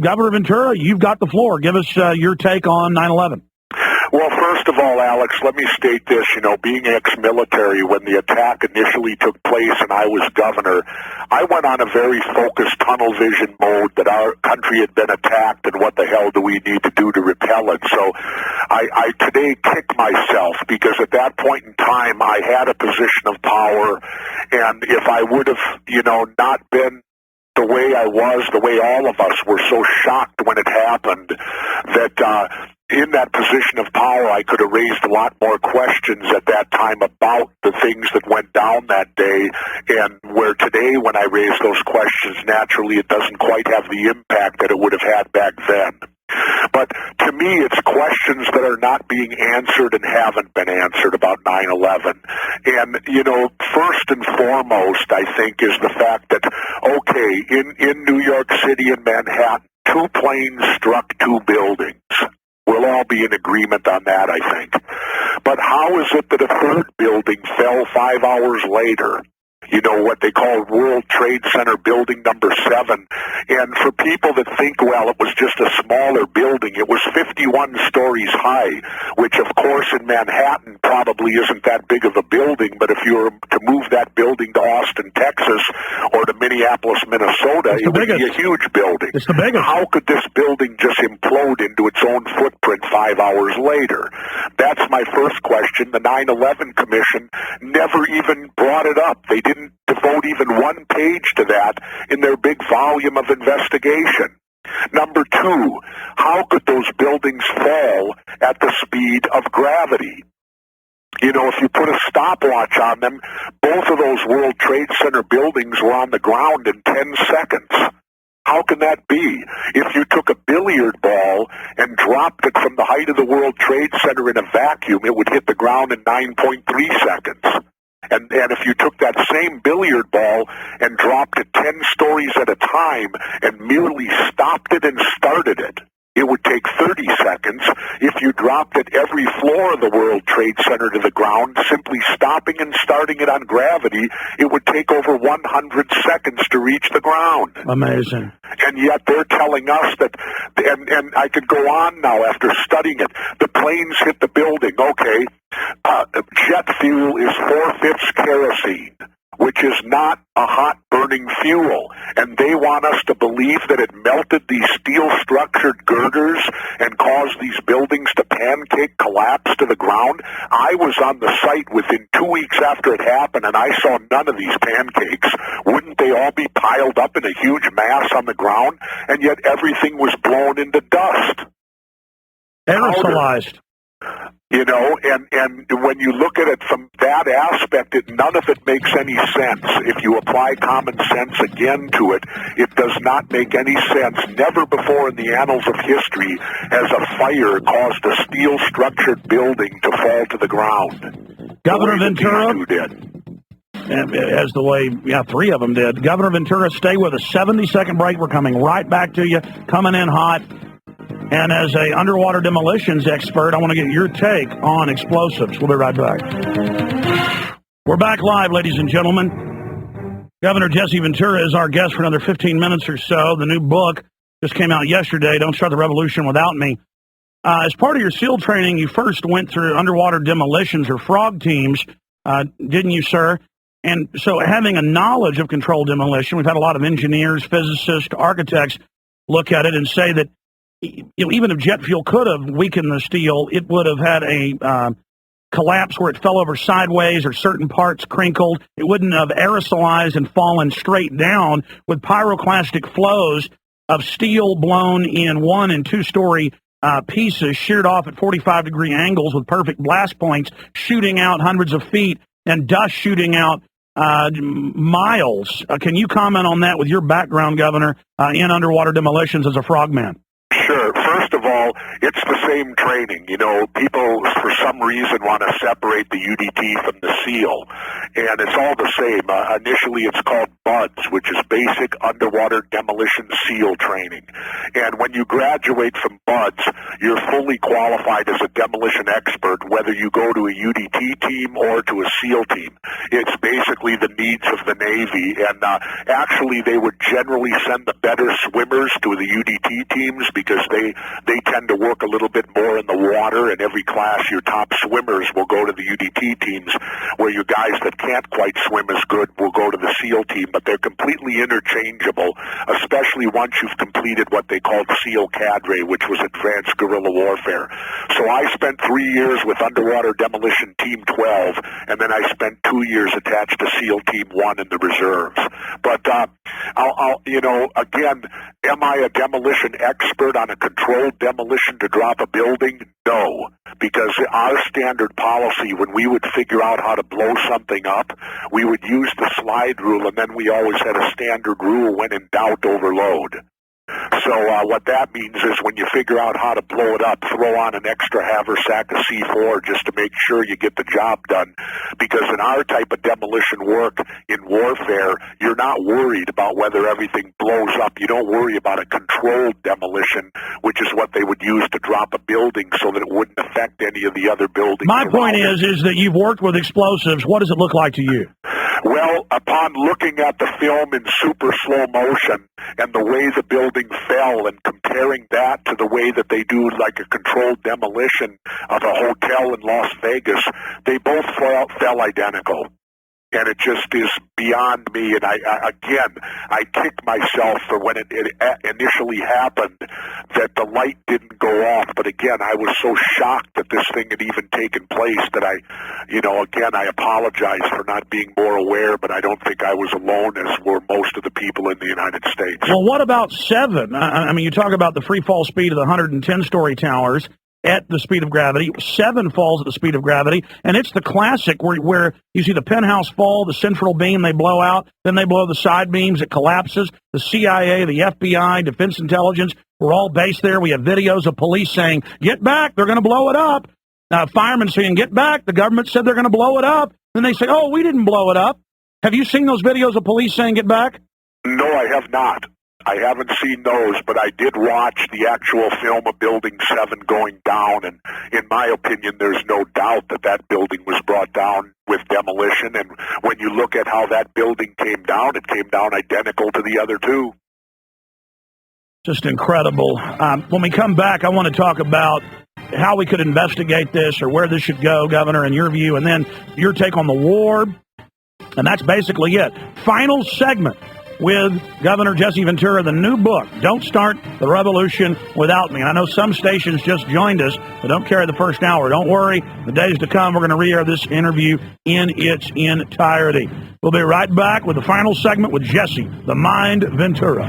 Governor Ventura, you've got the floor. Give us your take on 9/11. Well, first of all, Alex, let me state this. Being ex-military, when the attack initially took place and I was governor, I went on a very focused tunnel vision mode that our country had been attacked and what the hell do we need to do to repel it. So I today kick myself because at that point in time I had a position of power, and if I would have, not been the way I was, the way all of us were so shocked when it happened, that in that position of power, I could have raised a lot more questions at that time about the things that went down that day, and where today, when I raise those questions, naturally it doesn't quite have the impact that it would have had back then. But to me, it's questions that are not being answered and haven't been answered about 9/11. And, first and foremost, I think, is the fact that, okay, in New York City and Manhattan, 2 planes struck 2 buildings. We'll all be in agreement on that, I think. But how is it that a 3rd building fell 5 hours later? What they call World Trade Center building number 7. And for people that think, well, it was just a smaller building, it was 51 stories high, which, of course, in Manhattan probably isn't that big of a building. But if you were to move that building to Austin, Texas, or to Minneapolis, Minnesota, it would be a huge building. It's the biggest. How could this building just implode into its own footprint 5 hours later? That's my first question. The 9/11 Commission never even brought it up. They didn't devote even 1 page to that in their big volume of investigation. Number 2, how could those buildings fall at the speed of gravity? If you put a stopwatch on them, both of those World Trade Center buildings were on the ground in 10 seconds. How can that be? If you took a billiard ball and dropped it from the height of the World Trade Center in a vacuum, it would hit the ground in 9.3 seconds. And if you took that same billiard ball and dropped it 10 stories at a time and merely stopped it and started it, it would take 30 seconds. If you dropped it every floor of the World Trade Center to the ground, simply stopping and starting it on gravity, it would take over 100 seconds to reach the ground. Amazing. And yet they're telling us that, and I could go on now after studying it, the planes hit the building. Okay, jet fuel is 4/5 kerosene, which is not a hot-burning fuel. And they want us to believe that it melted these steel-structured girders and caused these buildings to pancake collapse to the ground. I was on the site within 2 weeks after it happened, and I saw none of these pancakes. Wouldn't they all be piled up in a huge mass on the ground? And yet everything was blown into dust. Aerosolized. And when you look at it from that aspect, none of it makes any sense. If you apply common sense again to it, it does not make any sense. Never before in the annals of history has a fire caused a steel-structured building to fall to the ground. Governor Ventura did. As the way, 3 of them did. Governor Ventura, stay with us. 70-second break. We're coming right back to you, coming in hot. And as a underwater demolitions expert, I want to get your take on explosives. We'll be right back. We're back live, ladies and gentlemen. Governor Jesse Ventura is our guest for another 15 minutes or so. The new book just came out yesterday, Don't Start the Revolution Without Me. As part of your SEAL training, you first went through underwater demolitions or frog teams, didn't you, sir? And so having a knowledge of controlled demolition, we've had a lot of engineers, physicists, architects look at it and say that even if jet fuel could have weakened the steel, it would have had a collapse where it fell over sideways or certain parts crinkled. It wouldn't have aerosolized and fallen straight down with pyroclastic flows of steel blown in 1- and 2-story pieces, sheared off at 45-degree angles with perfect blast points, shooting out hundreds of feet and dust shooting out miles. Can you comment on that with your background, Governor, in underwater demolitions as a frogman? Sure. first of all, it's the same training. You know, people for some reason want to separate the UDT from the SEAL, and it's all the same. Initially, it's called BUDS, which is Basic Underwater Demolition SEAL Training. And when you graduate from BUDS, you're fully qualified as a demolition expert, whether you go to a UDT team or to a SEAL team. It's basically the needs of the Navy, and actually they would generally send the better swimmers to the UDT teams because they tend to work a little bit more in the water. In every class, your top swimmers will go to the UDT teams, where your guys that can't quite swim as good will go to the SEAL team, but they're completely interchangeable, especially once you've completed what they called SEAL Cadre, which was Advanced Guerrilla Warfare. So I spent 3 years with Underwater Demolition Team 12, and then I spent 2 years attached to SEAL Team 1 in the reserves. But again, am I a demolition expert on a controlled demolition to drop a building? No, because our standard policy, when we would figure out how to blow something up, we would use the slide rule, and then we always had a standard rule: when in doubt, overload. So what that means is when you figure out how to blow it up, throw on an extra haversack of C4 just to make sure you get the job done. Because in our type of demolition work in warfare, you're not worried about whether everything blows up. You don't worry about a controlled demolition, which is what they would use to drop a building so that it wouldn't affect any of the other buildings. My point is that you've worked with explosives. What does it look like to you? Well, upon looking at the film in super slow motion and the way the building fell and comparing that to the way that they do like a controlled demolition of a hotel in Las Vegas, they both fell identical. And it just is beyond me. And I kick myself for when it initially happened that the light didn't go off. But again, I was so shocked that this thing had even taken place that I apologize for not being more aware, but I don't think I was alone, as were most of the people in the United States. Well, what about 7? I mean, you talk about the free fall speed of the 110-story towers at the speed of gravity. 7 falls at the speed of gravity, and it's the classic where you see the penthouse fall, the central beam they blow out, then they blow the side beams, it collapses. The CIA, the FBI, Defense Intelligence, we're all based there. We have videos of police saying, "Get back, they're going to blow it up." Firemen saying, "Get back, the government said they're going to blow it up." Then they say, "Oh, we didn't blow it up." Have you seen those videos of police saying, "Get back"? No, I have not. I haven't seen those, but I did watch the actual film of Building 7 going down, and in my opinion, there's no doubt that that building was brought down with demolition, and when you look at how that building came down, it came down identical to the other two. Just incredible. When we come back, I want to talk about how we could investigate this or where this should go, Governor, in your view, and then your take on the war, and that's basically it. Final segment with Governor Jesse Ventura, the new book, Don't Start the Revolution Without Me. And I know some stations just joined us, but don't carry the first hour. Don't worry. The days to come, we're going to re-air this interview in its entirety. We'll be right back with the final segment with Jesse, the Mind Ventura.